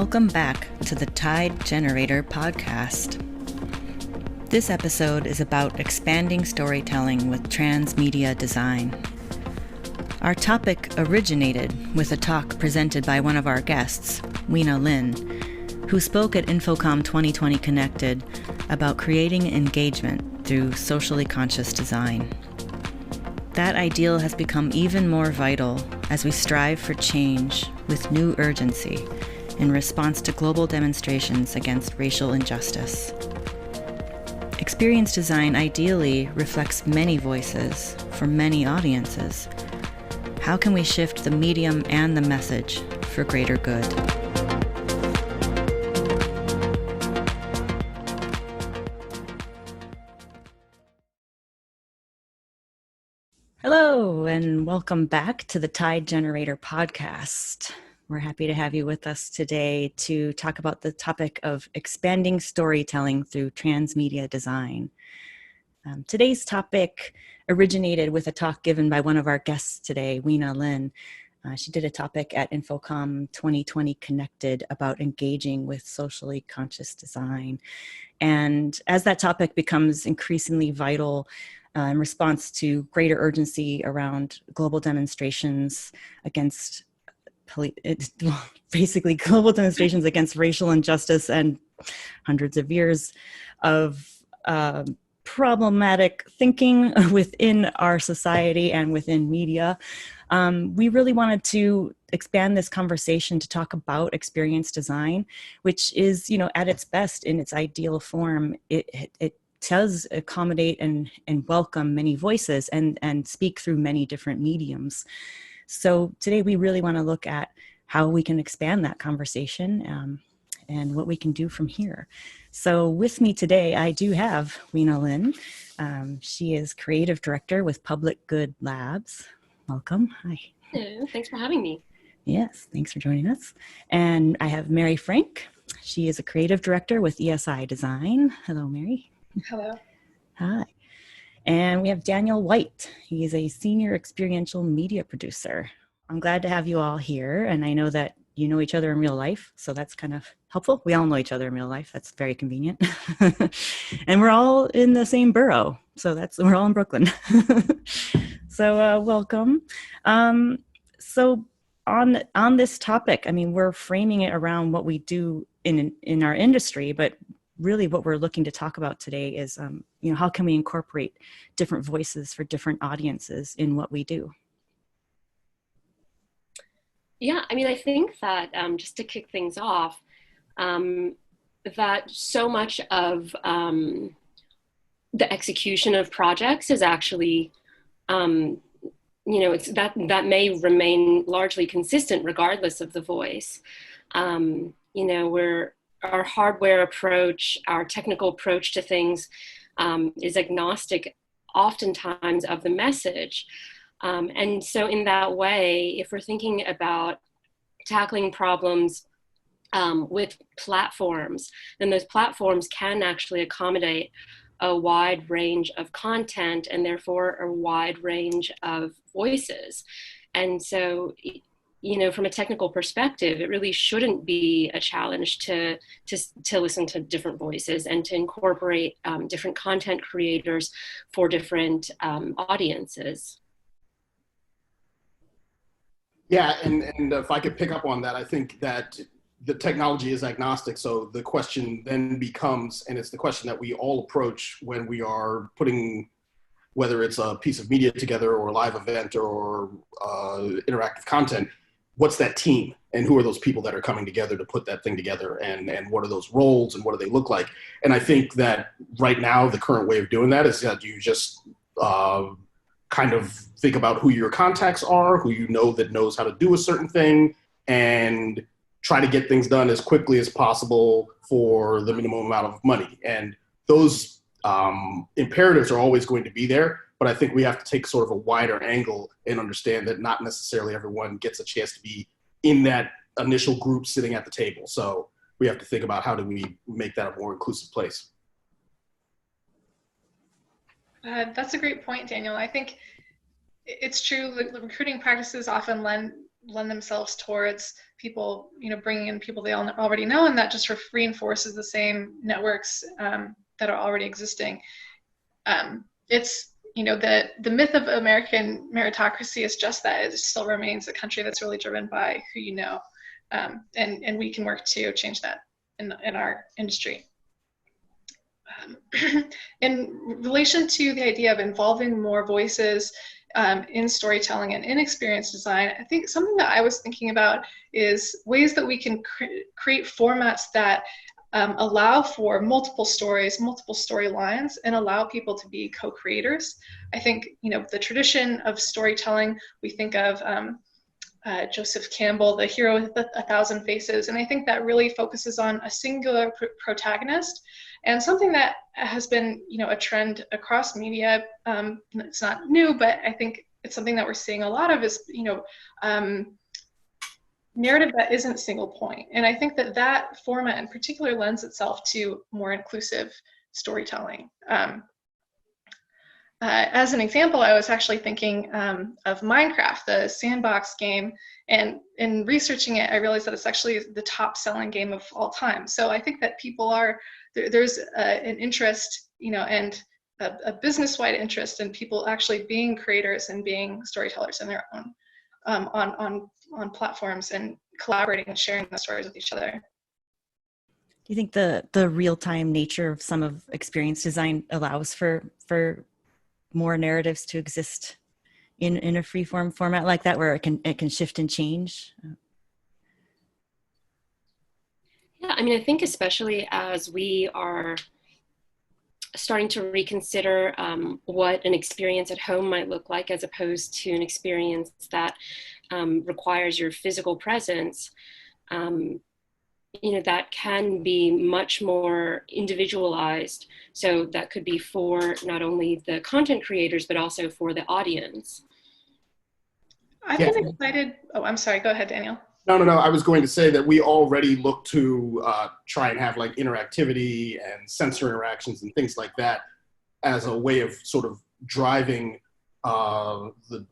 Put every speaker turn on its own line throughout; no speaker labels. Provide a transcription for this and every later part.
Welcome back to the Tide Generator podcast. This episode is about expanding storytelling with Transmedia design. Our topic originated with a talk presented by one of our guests, Wiena Lin, who spoke at InfoComm 2020 Connected about creating engagement through socially conscious design. That ideal has become even more vital as we strive for change with new urgency in response to global demonstrations against racial injustice. Experience design ideally reflects many voices for many audiences. How can we shift the medium and the message for greater good? Hello, and welcome back to the Tide Generator podcast. We're happy to have you with us today to talk about the topic of expanding storytelling through transmedia design. Today's topic originated with a talk given by one of our guests today, Wiena Lin. She did a topic at InfoComm 2020 Connected about engaging with socially conscious design. And as that topic becomes increasingly vital in response to greater urgency around global demonstrations against basically global demonstrations against racial injustice and hundreds of years of problematic thinking within our society and within media. We really wanted to expand this conversation to talk about experience design, which is, at its best, in its ideal form, it does accommodate and welcome many voices and speak through many different mediums. So today we really want to look at how we can expand that conversation and what we can do from here. So with me today, I do have Wiena Lin. She is creative director with Public Good Labs. Welcome. Hi.
Hello. Thanks for having me.
Yes, thanks for joining us. And I have Mary Franck. She is a creative director with ESI Design. Hello, Mary.
Hello.
Hi. And we have Daniel White. He is a senior experiential media producer. I'm glad to have you all here. And I know that you know each other in real life, so that's kind of helpful. We all know each other in real life. That's very convenient. And we're all in the same borough. So we're all in Brooklyn. So welcome. So on this topic, we're framing it around what we do in our industry, but really what we're looking to talk about today is, how can we incorporate different voices for different audiences in what we do?
Yeah, I think that just to kick things off, that so much of the execution of projects is actually, it's that may remain largely consistent regardless of the voice. Our hardware approach, our technical approach to things is agnostic oftentimes of the message. And so in that way, if we're thinking about tackling problems with platforms, then those platforms can actually accommodate a wide range of content and therefore a wide range of voices. And so, from a technical perspective, it really shouldn't be a challenge to listen to different voices and to incorporate different content creators for different audiences.
Yeah, and if I could pick up on that, I think that the technology is agnostic. So the question then becomes, and it's the question that we all approach when we are putting, whether it's a piece of media together or a live event or interactive content, what's that team and who are those people that are coming together to put that thing together, and what are those roles and what do they look like? And I think that right now the current way of doing that is that you just kind of think about who your contacts are, who you know that knows how to do a certain thing, and try to get things done as quickly as possible for the minimum amount of money. And those imperatives are always going to be there, but I think we have to take sort of a wider angle and understand that not necessarily everyone gets a chance to be in that initial group sitting at the table. So we have to think about how do we make that a more inclusive place.
That's a great point, Daniel. I think it's true that recruiting practices often lend lend themselves towards people, bringing in people they already know, and that just reinforces the same networks that are already existing. It's, the myth of American meritocracy is just that. It still remains a country that's really driven by who you know, and we can work to change that in our industry. In relation to the idea of involving more voices in storytelling and in experience design, I think something that I was thinking about is ways that we can create formats that allow for multiple stories, multiple storylines, and allow people to be co-creators. I think, the tradition of storytelling, we think of Joseph Campbell, the hero with 1,000 faces, and I think that really focuses on a singular protagonist. And something that has been, a trend across media, it's not new, but I think it's something that we're seeing a lot of is, narrative that isn't single point. And I think that format in particular lends itself to more inclusive storytelling. As an example, I was actually thinking of Minecraft, the sandbox game, and in researching it, I realized that it's actually the top-selling game of all time. So I think that people there's an interest, and a business-wide interest in people actually being creators and being storytellers in their own, on platforms, and collaborating and sharing the stories with each other.
Do you think the real-time nature of some of experience design allows for more narratives to exist in a free-form format like that, where it can shift and change?
Yeah, I think especially as we are starting to reconsider what an experience at home might look like, as opposed to an experience that requires your physical presence, that can be much more individualized. So that could be for not only the content creators, but also for the audience.
I've been excited. Oh, I'm sorry. Go ahead, Daniel.
No. I was going to say that we already look to try and have like interactivity and sensor interactions and things like that as a way of sort of driving the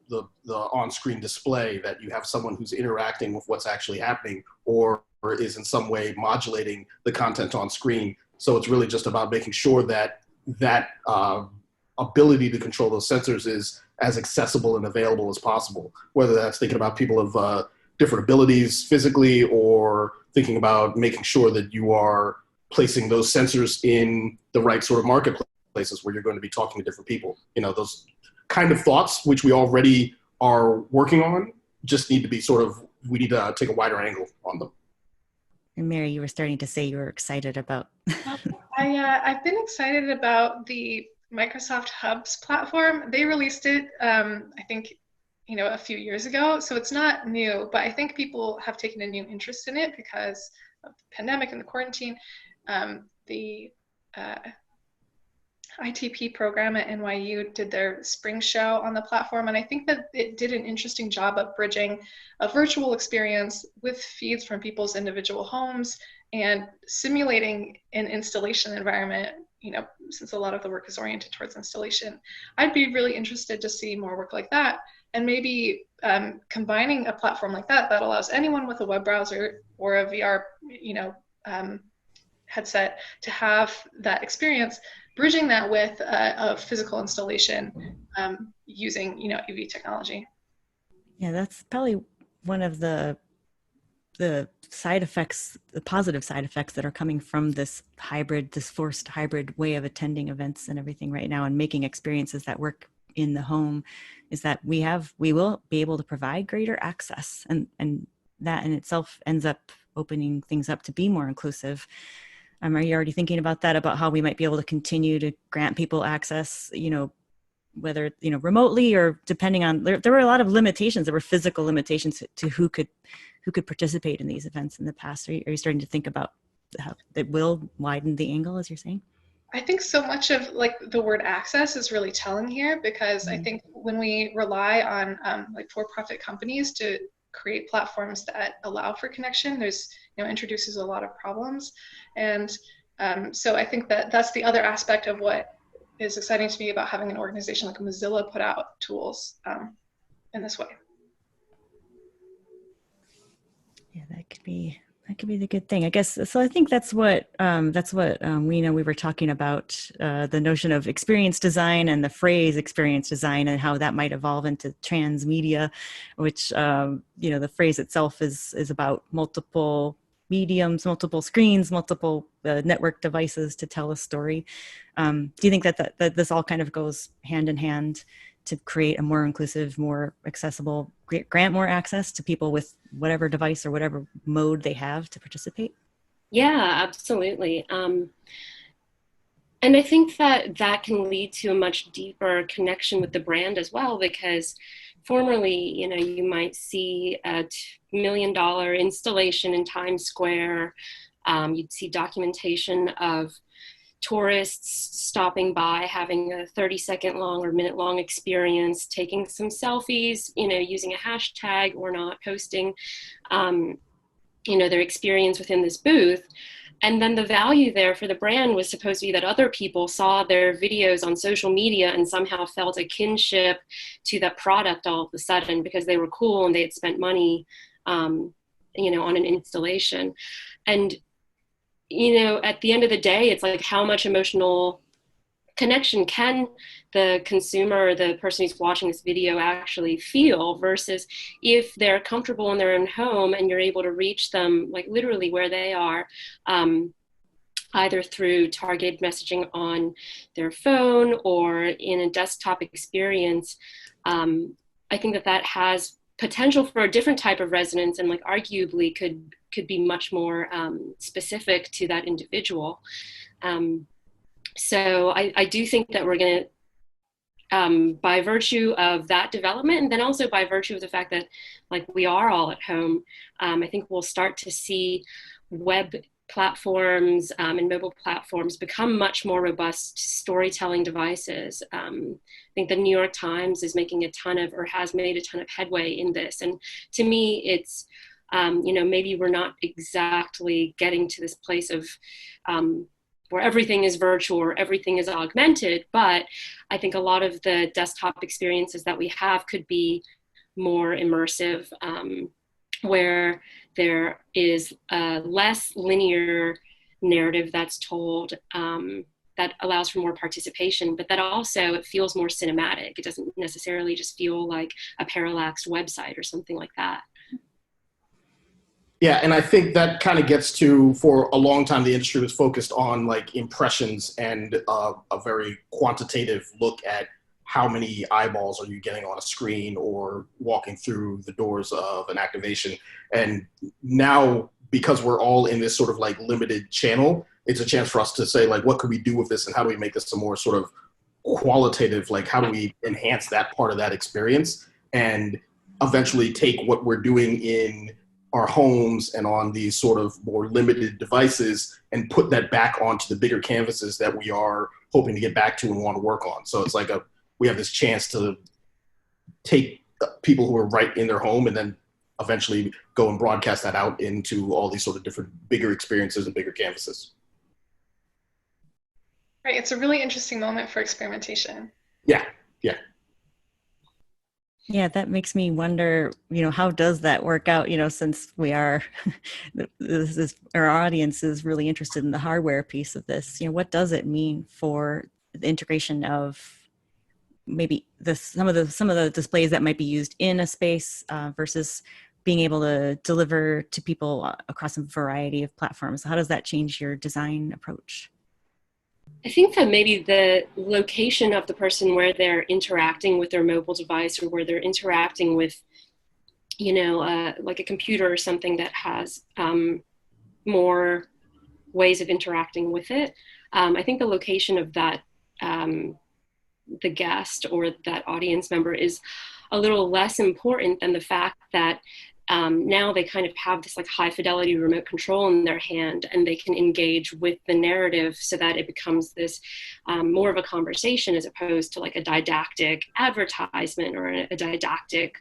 on-screen display, that you have someone who's interacting with what's actually happening, or is in some way modulating the content on screen. So it's really just about making sure that ability to control those sensors is as accessible and available as possible, whether that's thinking about people of different abilities physically, or thinking about making sure that you are placing those sensors in the right sort of marketplaces where you're going to be talking to different people. Those kind of thoughts, which we already are working on, just need to be we need to take a wider angle on them.
And Mary, you were starting to say you were excited about.
I've been excited about the Microsoft Hubs platform. They released it, I think, a few years ago. So it's not new, but I think people have taken a new interest in it because of the pandemic and the quarantine. The ITP program at NYU did their spring show on the platform, and I think that it did an interesting job of bridging a virtual experience with feeds from people's individual homes and simulating an installation environment, since a lot of the work is oriented towards installation. I'd be really interested to see more work like that, and maybe combining a platform like that allows anyone with a web browser or a VR, headset to have that experience, bridging that with a physical installation using, UV technology.
Yeah, that's probably one of the side effects, the positive side effects that are coming from this forced hybrid way of attending events and everything right now, and making experiences that work in the home, is that we will be able to provide greater access, and that in itself ends up opening things up to be more inclusive. Are you already thinking about that, about how we might be able to continue to grant people access, whether, remotely, or depending on, there were a lot of limitations. There were physical limitations to who could participate in these events in the past. Are you starting to think about how it will widen the angle, as you're saying?
I think so much of the word access is really telling here, because I think when we rely on for-profit companies to create platforms that allow for connection, there's introduces a lot of problems. And so I think that's the other aspect of what is exciting to me about having an organization like Mozilla put out tools in this way.
Yeah, that could be the good thing, I guess. So I think that's what we were talking about, the notion of experience design and the phrase experience design and how that might evolve into transmedia, which the phrase itself is about multiple mediums, multiple screens, multiple network devices to tell a story. Do you think that this all kind of goes hand in hand to create a more inclusive, more accessible, grant more access to people with whatever device or whatever mode they have to participate?
Yeah, absolutely. And I think that can lead to a much deeper connection with the brand as well, because formerly, you might see a $1 million installation in Times Square. You'd see documentation of tourists stopping by, having a 30-second long or minute-long experience, taking some selfies, using a hashtag or not, posting, their experience within this booth. And then the value there for the brand was supposed to be that other people saw their videos on social media and somehow felt a kinship to that product all of a sudden because they were cool and they had spent money, on an installation. And at the end of the day, it's like, how much emotional connection can the consumer, the person who's watching this video, actually feel, versus if they're comfortable in their own home and you're able to reach them like literally where they are, either through targeted messaging on their phone or in a desktop experience. I think that has potential for a different type of resonance, and like arguably could be much more specific to that individual. So I do think that we're going to, by virtue of that development, and then also by virtue of the fact that like we are all at home, I think we'll start to see web platforms and mobile platforms become much more robust storytelling devices. I think the New York Times is making has made a ton of headway in this. And to me, it's, maybe we're not exactly getting to this place of where everything is virtual or everything is augmented, but I think a lot of the desktop experiences that we have could be more immersive, where there is a less linear narrative that's told, that allows for more participation, but that also it feels more cinematic. It doesn't necessarily just feel like a parallaxed website or something like that.
Yeah, and I think that kind of gets to, for a long time, the industry was focused on like impressions and a very quantitative look at how many eyeballs are you getting on a screen or walking through the doors of an activation. And now, because we're all in this sort of like limited channel, it's a chance for us to say, like, what could we do with this and how do we make this a more sort of qualitative, like how do we enhance that part of that experience and eventually take what we're doing in our homes and on these sort of more limited devices and put that back onto the bigger canvases that we are hoping to get back to and want to work on. So it's like we have this chance to take people who are right in their home and then eventually go and broadcast that out into all these sort of different bigger experiences and bigger canvases.
Right, it's a really interesting moment for experimentation.
Yeah.
Yeah, that makes me wonder, how does that work out, since we are, our audience is really interested in the hardware piece of this. What does it mean for the integration of maybe some of the displays that might be used in a space versus being able to deliver to people across a variety of platforms? How does that change your design approach?
I think that maybe the location of the person where they're interacting with their mobile device or where they're interacting with, like a computer or something that has more ways of interacting with it. I think the location of that, the guest or that audience member is a little less important than the fact that now they kind of have this like high fidelity remote control in their hand and they can engage with the narrative so that it becomes this more of a conversation as opposed to like a didactic advertisement or a didactic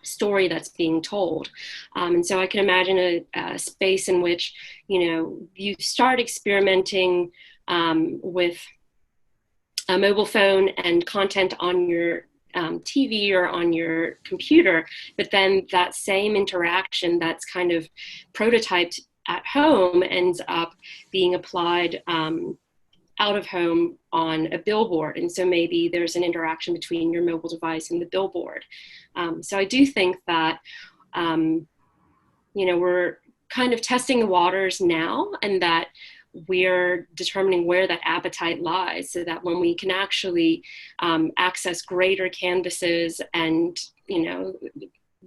story that's being told. And so I can imagine a space in which, you start experimenting with a mobile phone and content on your TV or on your computer, but then that same interaction that's kind of prototyped at home ends up being applied out of home on a billboard. And so maybe there's an interaction between your mobile device and the billboard. So I do think that, we're kind of testing the waters now, and that we're determining where that appetite lies, so that when we can actually access greater canvases, and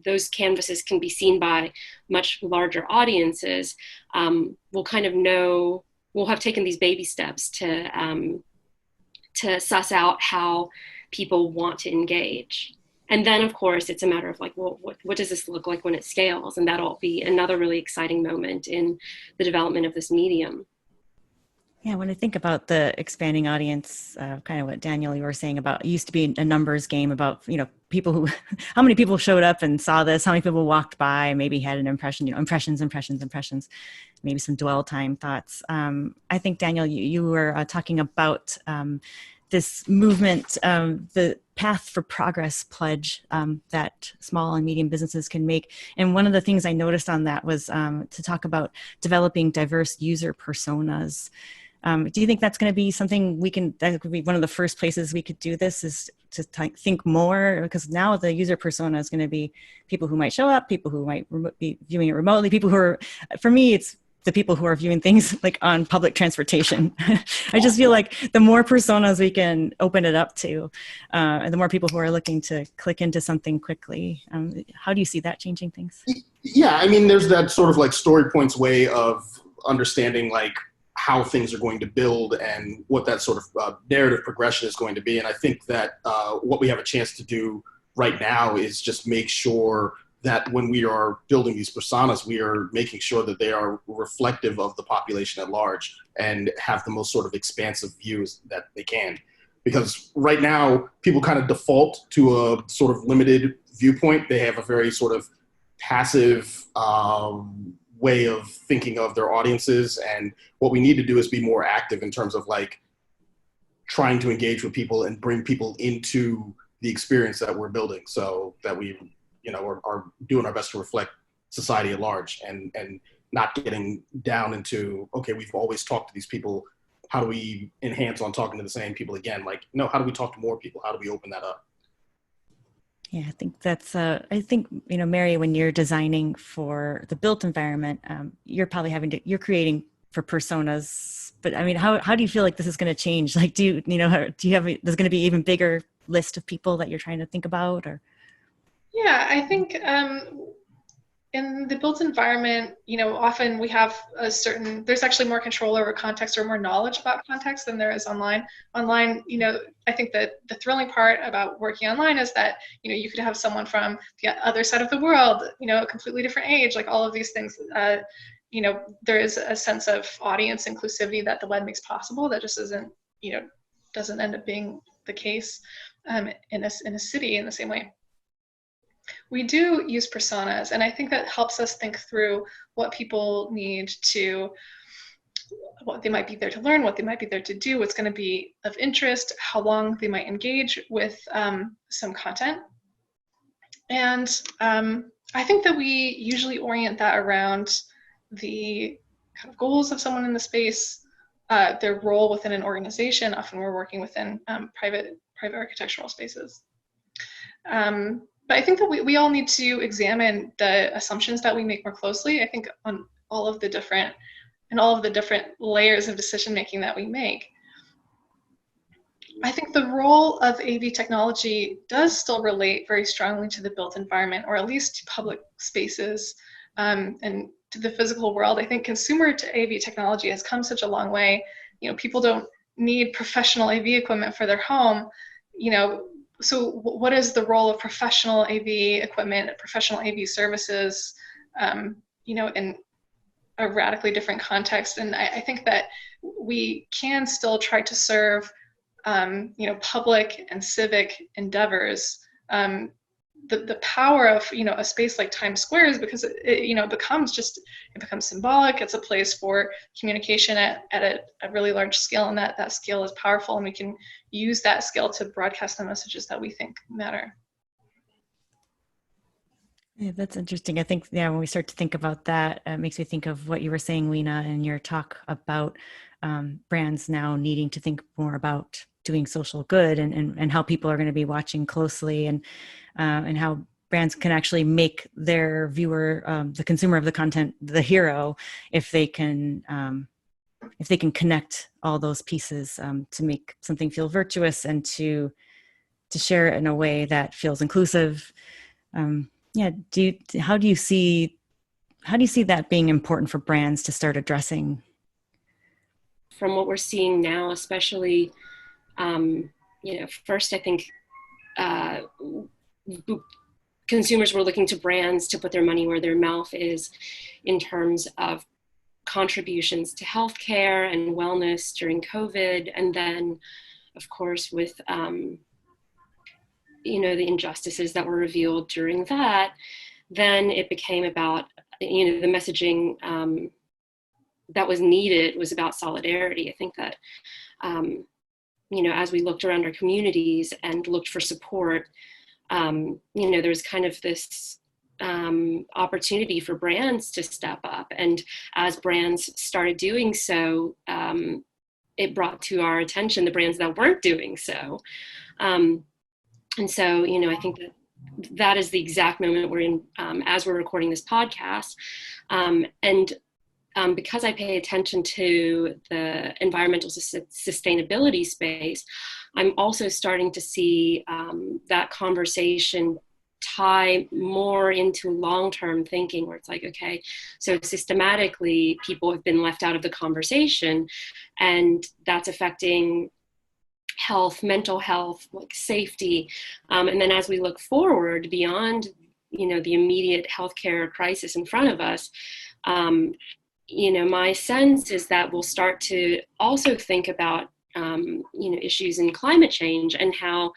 those canvases can be seen by much larger audiences, we'll kind of know, we'll have taken these baby steps to suss out how people want to engage. And then, of course, it's a matter of like, well, what does this look like when it scales? And that'll be another really exciting moment in the development of this medium.
Yeah, when I think about the expanding audience, kind of what Daniel, you were saying about, it used to be a numbers game about, people who, how many people showed up and saw this, how many people walked by, maybe had an impression, impressions, maybe some dwell time thoughts. I think, Daniel, you were talking about this movement, the Path for Progress pledge that small and medium businesses can make. And one of the things I noticed on that was to talk about developing diverse user personas. Do you think that's going to be something that could be one of the first places we could do this, is to think more? Because now the user persona is going to be people who might show up, people who might be viewing it remotely, people who are, for me, it's the people who are viewing things like on public transportation. I just feel like the more personas we can open it up to, and the more people who are looking to click into something quickly. How do you see that changing things?
Yeah, I mean, there's that sort of like story points way of understanding like how things are going to build and what that sort of narrative progression is going to be. And I think that what we have a chance to do right now is just make sure that when we are building these personas, we are making sure that they are reflective of the population at large and have the most sort of expansive views that they can. Because right now, people kind of default to a sort of limited viewpoint. They have a very sort of passive way of thinking of their audiences. And what we need to do is be more active in terms of like trying to engage with people and bring people into the experience that we're building, so that we are doing our best to reflect society at large, and not getting down into, okay, we've always talked to these people, how do we enhance on talking to the same people again? Like, no, how do we talk to more people? How do we open that up?
Yeah, I think that's, Mary, when you're designing for the built environment, you're probably you're creating for personas, but I mean, how do you feel like this is going to change? Like, do you have, there's going to be even bigger list of people that you're trying to think about, or?
Yeah, I think in the built environment, often we have there's actually more control over context or more knowledge about context than there is online. Online, I think that the thrilling part about working online is that, you could have someone from the other side of the world, a completely different age, like all of these things. There is a sense of audience inclusivity that the web makes possible that just doesn't end up being the case in a city in the same way. We do use personas, and I think that helps us think through what people need what they might be there to learn, what they might be there to do, what's going to be of interest, how long they might engage with some content. And I think that we usually orient that around the kind of goals of someone in the space, their role within an organization. Often we're working within private architectural spaces. But I think that we all need to examine the assumptions that we make more closely. I think on all of the different layers of decision making that we make. I think the role of AV technology does still relate very strongly to the built environment, or at least to public spaces and to the physical world. I think consumer to AV technology has come such a long way. People don't need professional AV equipment for their home. So what is the role of professional AV equipment, professional AV services, in a radically different context? And I think that we can still try to serve, public and civic endeavors the power of, a space like Times Square is because it becomes symbolic. It's a place for communication at a really large scale, and that scale is powerful, and we can use that scale to broadcast the messages that we think matter.
Yeah, that's interesting. I think, when we start to think about that, it makes me think of what you were saying, Wiena, in your talk about brands now needing to think more about doing social good and how people are going to be watching closely, and how brands can actually make their viewer, the consumer of the content, the hero, if they can connect all those pieces to make something feel virtuous and to share it in a way that feels inclusive. How do you see that being important for brands to start addressing?
From what we're seeing now, especially, first I think consumers were looking to brands to put their money where their mouth is in terms of contributions to healthcare and wellness during COVID, and then, of course, with the injustices that were revealed during that, then it became about, the messaging that was needed was about solidarity. I think that, as we looked around our communities and looked for support, there's kind of this opportunity for brands to step up. And as brands started doing so, it brought to our attention the brands that weren't doing so. And so, I think that is the exact moment we're in as we're recording this podcast. Because I pay attention to the environmental sustainability space, I'm also starting to see that conversation tie more into long-term thinking, where it's like, okay, so systematically people have been left out of the conversation, and that's affecting health, mental health, like safety. And then as we look forward beyond, the immediate healthcare crisis in front of us, my sense is that we'll start to also think about, issues in climate change and how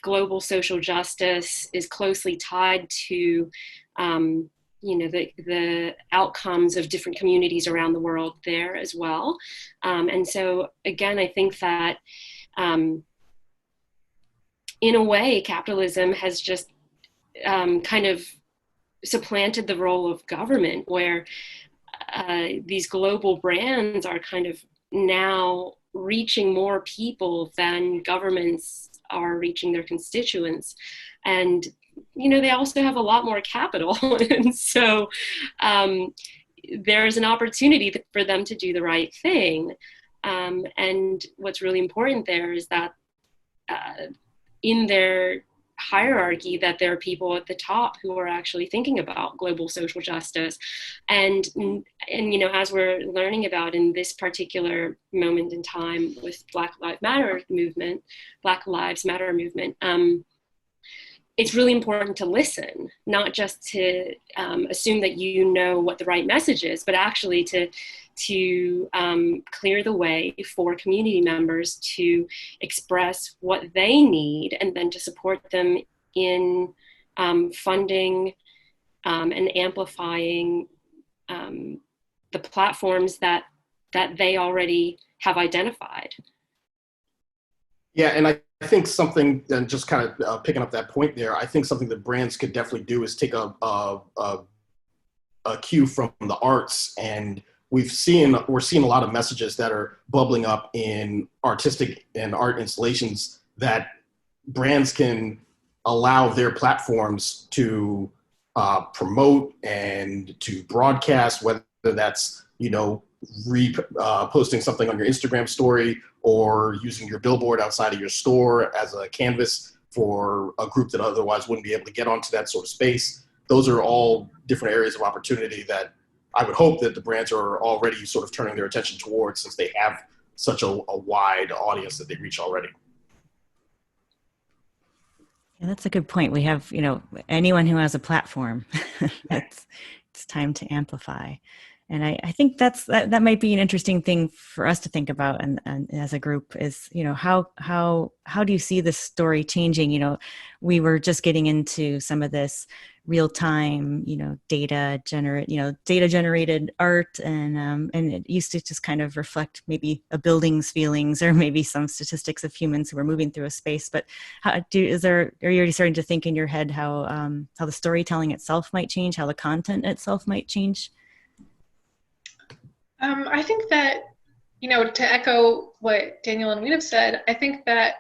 global social justice is closely tied to, the outcomes of different communities around the world there as well. And so, again, I think that in a way, capitalism has just kind of supplanted the role of government, where these global brands are kind of now reaching more people than governments are reaching their constituents. And they also have a lot more capital. And so there's an opportunity for them to do the right thing. And what's really important there is that in their hierarchy, that there are people at the top who are actually thinking about global social justice. And as we're learning about in this particular moment in time with Black Lives Matter movement, it's really important to listen, not just to assume that you know what the right message is, but actually to clear the way for community members to express what they need, and then to support them in funding and amplifying the platforms that they already have identified.
Yeah, and I think something, and just kind of picking up that point there, I think something that brands could definitely do is take a cue from the arts. And we're seeing a lot of messages that are bubbling up in artistic and art installations that brands can allow their platforms to promote and to broadcast, whether that's, posting something on your Instagram story, or using your billboard outside of your store as a canvas for a group that otherwise wouldn't be able to get onto that sort of space. Those are all different areas of opportunity that I would hope that the brands are already sort of turning their attention towards, since they have such a wide audience that they reach already.
Yeah, that's a good point. We have, anyone who has a platform, it's time to amplify. And I think that might be an interesting thing for us to think about, and as a group is, how do you see this story changing? We were just getting into some of this real time, data generated art, and it used to just kind of reflect maybe a building's feelings, or maybe some statistics of humans who are moving through a space. But are you already starting to think in your head how the storytelling itself might change, how the content itself might change?
I think that, to echo what Daniel and Wiena have said, I think that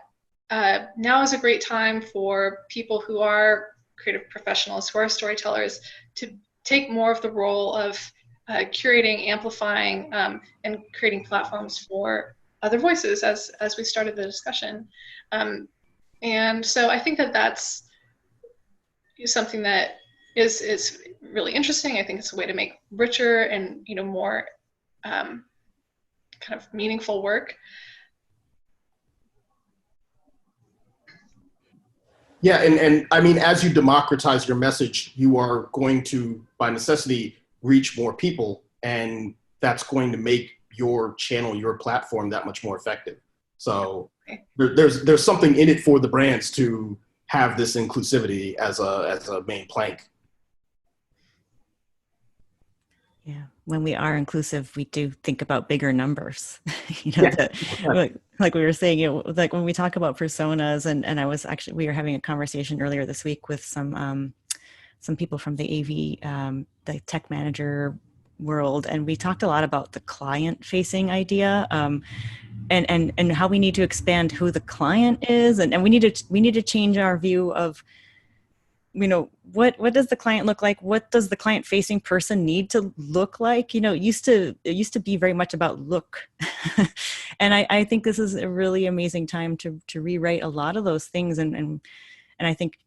now is a great time for people who are creative professionals, who are storytellers, to take more of the role of curating, amplifying, and creating platforms for other voices, as we started the discussion. And so I think that that's something that is really interesting. I think it's a way to make richer and more kind of meaningful work.
Yeah, and I mean, as you democratize your message, you are going to, by necessity, reach more people, and that's going to make your channel, your platform, that much more effective. So there's something in it for the brands to have this inclusivity as a main plank.
Yeah, when we are inclusive, we do think about bigger numbers. Like we were saying, like when we talk about personas, and we were having a conversation earlier this week with some people from the AV, the tech manager world, and we talked a lot about the client-facing idea, and how we need to expand who the client is, and we need to change our view of, what does the client look like? What does the client facing person need to look like? It used to be very much about look. And I think this is a really amazing time to rewrite a lot of those things. And I think,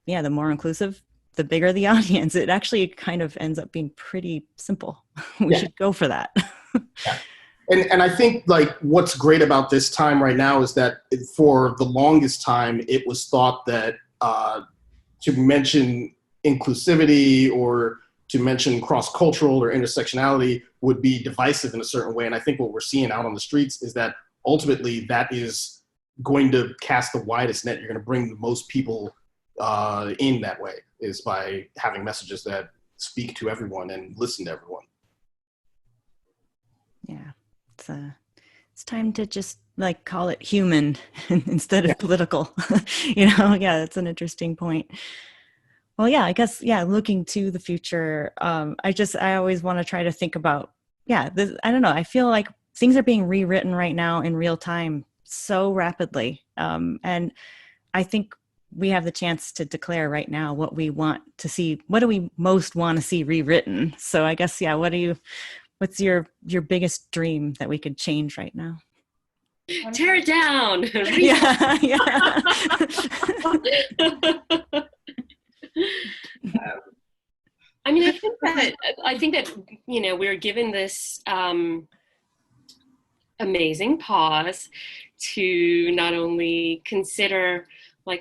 the more inclusive, the bigger the audience. It actually kind of ends up being pretty simple. We should go for that.
Yeah. And I think, like, what's great about this time right now is that for the longest time, it was thought that, to mention inclusivity or to mention cross-cultural or intersectionality would be divisive in a certain way. And I think what we're seeing out on the streets is that ultimately that is going to cast the widest net. You're going to bring the most people in that way, is by having messages that speak to everyone and listen to everyone.
Yeah, it's time to just call it human instead of political. That's an interesting point. Well, I guess, looking to the future, I always want to try to think about, I don't know, I feel like things are being rewritten right now in real time so rapidly. And I think we have the chance to declare right now what we want to see. What do we most want to see rewritten? So I guess, what's your biggest dream that we could change right now?
Tear it down. I mean, I think that we're given this amazing pause to not only consider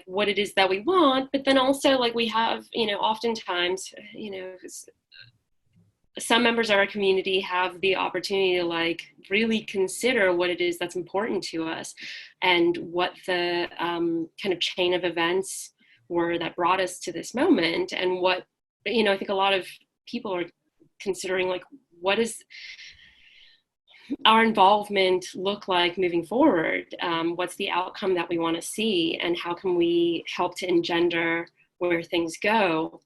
what it is that we want, but then also we have oftentimes some members of our community have the opportunity to really consider what it is that's important to us, and what the kind of chain of events were that brought us to this moment, and what I think a lot of people are considering, what does our involvement look like moving forward? What's the outcome that we want to see, and how can we help to engender where things go?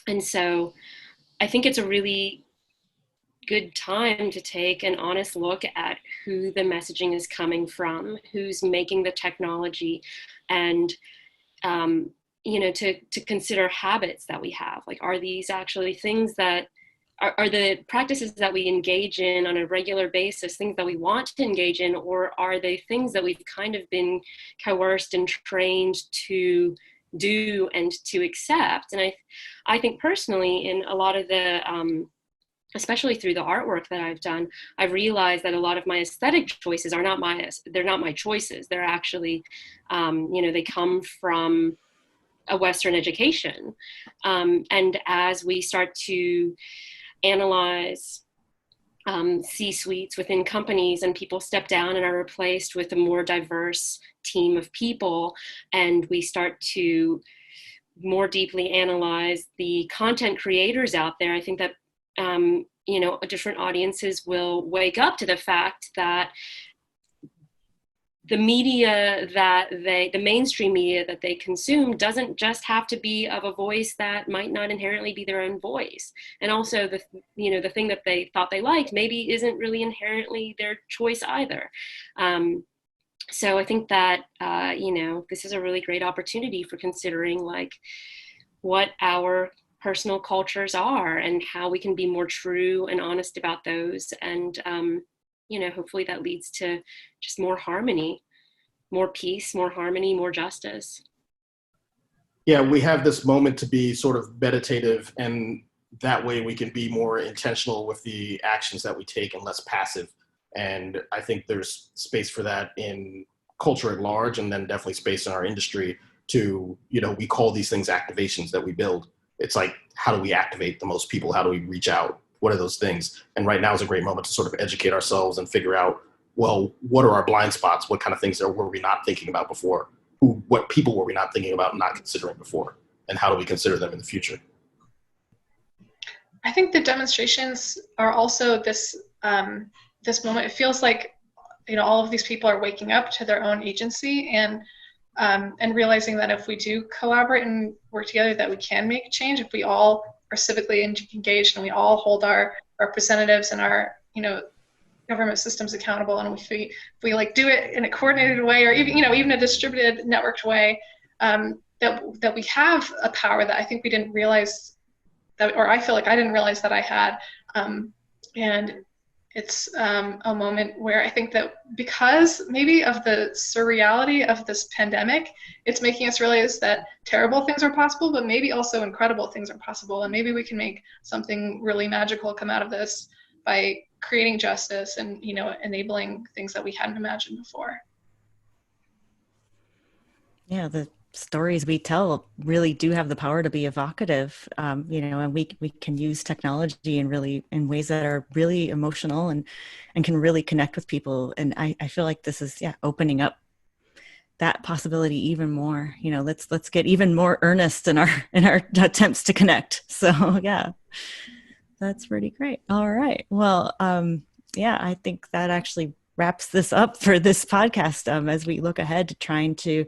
And so I think it's a really good time to take an honest look at who the messaging is coming from, who's making the technology, and to consider habits that we have. Are these actually things that are the practices that we engage in on a regular basis things that we want to engage in, or are they things that we've kind of been coerced and trained to do and to accept? And I think personally, in a lot of the especially through the artwork that I've done, I've realized that a lot of my aesthetic choices are not my choices. They're actually, they come from a Western education. And as we start to analyze C-suites within companies, and people step down and are replaced with a more diverse team of people, and we start to more deeply analyze the content creators out there, I think that different audiences will wake up to the fact that the media the mainstream media that they consume doesn't just have to be of a voice that might not inherently be their own voice. And also the thing that they thought they liked maybe isn't really inherently their choice either. So I think that, this is a really great opportunity for considering like what our personal cultures are and how we can be more true and honest about those. And, hopefully that leads to just more harmony, more peace, more harmony, more justice.
Yeah, we have this moment to be sort of meditative, and that way we can be more intentional with the actions that we take and less passive. And I think there's space for that in culture at large, and then definitely space in our industry to, we call these things activations that we build. It's like, how do we activate the most people? How do we reach out? What are those things? And right now is a great moment to sort of educate ourselves and figure out, well, what are our blind spots? What kind of things were we not thinking about before? What people were we not thinking about and not considering before? And how do we consider them in the future?
I think the demonstrations are also this moment. It feels like, all of these people are waking up to their own agency and realizing that if we do collaborate and work together, that we can make change if we all are civically engaged and we all hold our representatives and our government systems accountable, and if we like do it in a coordinated way, or even a distributed networked way, that we have a power that I think we didn't realize that, or I feel like I didn't realize that I had, and it's a moment where I think that because maybe of the surreality of this pandemic, it's making us realize that terrible things are possible, but maybe also incredible things are possible. And maybe we can make something really magical come out of this by creating justice and, enabling things that we hadn't imagined before.
Yeah, the stories we tell really do have the power to be evocative, and we can use technology in ways that are really emotional and can really connect with people. And I feel like this is opening up that possibility even more. Let's get even more earnest in our attempts to connect. So yeah, that's pretty great. All right. Well, I think that actually wraps this up for this podcast, as we look ahead to trying to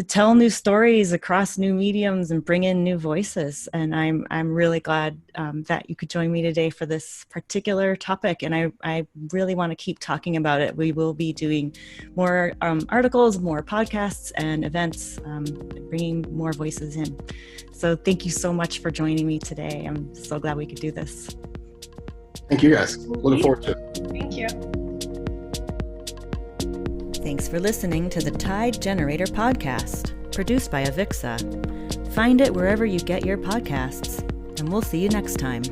tell new stories across new mediums and bring in new voices. And I'm really glad that you could join me today for this particular topic. And I really want to keep talking about it. We will be doing more articles, more podcasts and events, bringing more voices in. So thank you so much for joining me today. I'm so glad we could do this.
Thank you guys. Looking forward to it.
Thank you.
Thanks for listening to the Tide Generator podcast, produced by Avixa. Find it wherever you get your podcasts, and we'll see you next time.